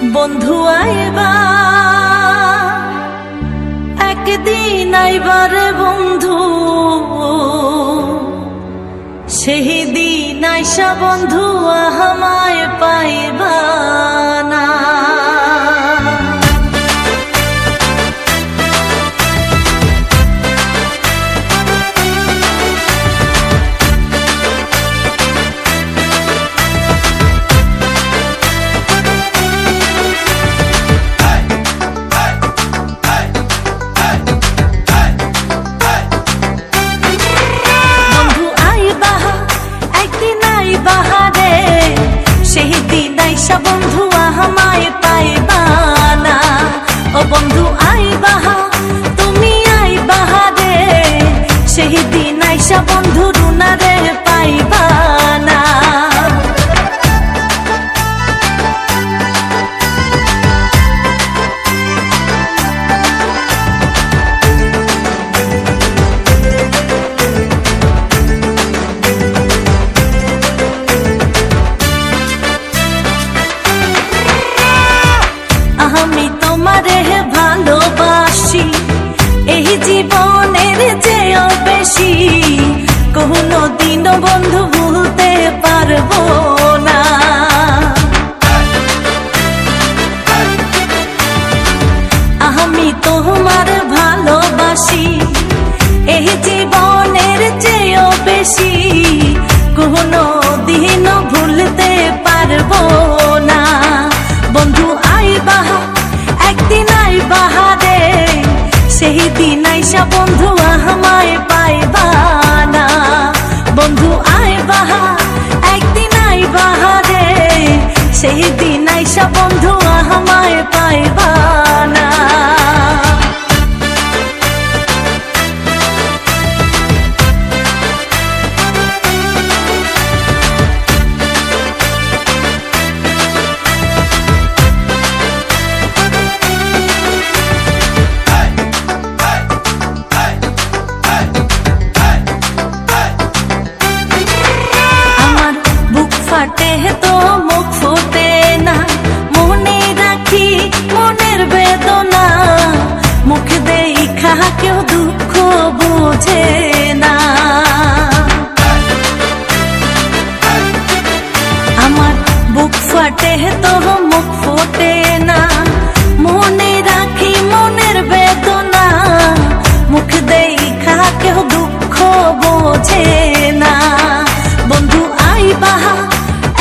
বন্ধু আইবা একদিন আইবারে বন্ধু, সেই দিন আইসা বন্ধু আমায় পাইবা না। সেই দিন আইসা বন্ধু আমায় পাইবা না। ও বন্ধু আইবা তুমি আইবা রে, সেই দিন আইসা বন্ধু রুনা রে পাইবা না। আমি তোমারে ভালোবাসি, এই জীবনের চেয়েও বেশি, কোনো দিনও বন্ধু ভুলতে পারবো না। আমি তোমার ভালোবাসি, এই জীবনের চেয়েও বেশি, কোনো দিনও ভুলতে পারবো না। বন্ধু আইবা একদিন আইবা রে, সেই দিন আইসা বন্ধু আমায় পাইবা না। বন্ধু আইবা একদিন আইবা রে, সেই দিন আইসা বন্ধু আমায় পাইবা না। ফাটে তো মুখ ফুটে না, মনে রাখি মনের বেদনা, মুখ দেখা কেউ দুঃখ বুঝে না। আমার বুক ফাটে তো মুখ ফুটে না, মনে রাখি মনের বেদনা, মুখ দেখা কেউ দুঃখ বোঝে না। বন্ধু আইবা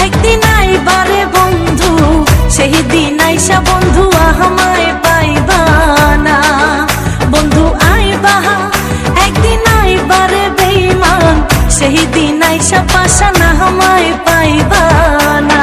একদিন আইবারে বন্ধু, সেই দিন আইসা বন্ধু আমায় পাইবা না। বন্ধু আইবা একদিন আইবারে বেঈমান, সেই দিন আইসা পাশানা আমায় পাইবা না।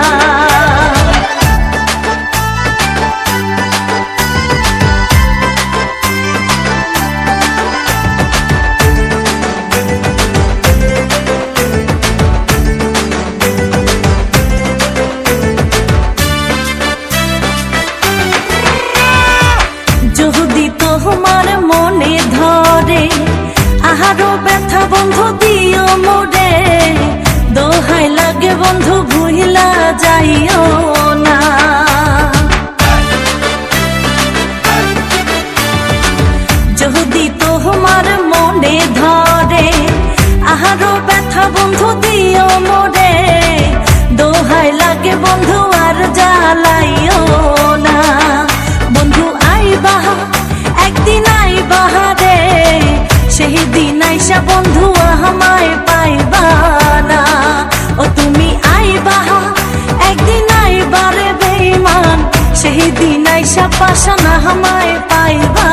যদি তোমার মনে ধরে আরো ব্যথা বন্ধু দিও মোরে, দোহাই লাগে বন্ধু ভুইলা যাইও না। যদি তোমার মনে ধরে আরো ব্যথা বন্ধু দিও মোরে, দোহাই লাগে বন্ধু আর জ্বালাইও না। বন্ধু আইবা একদিন আইবা রে, সেই দিন আইসা বন্ধু আমায় পাইবা না। ও তুমি আইবা একদিন আইবা রে বেঈমান, সেই দিন আইসা পাশানা আমায় পাইবা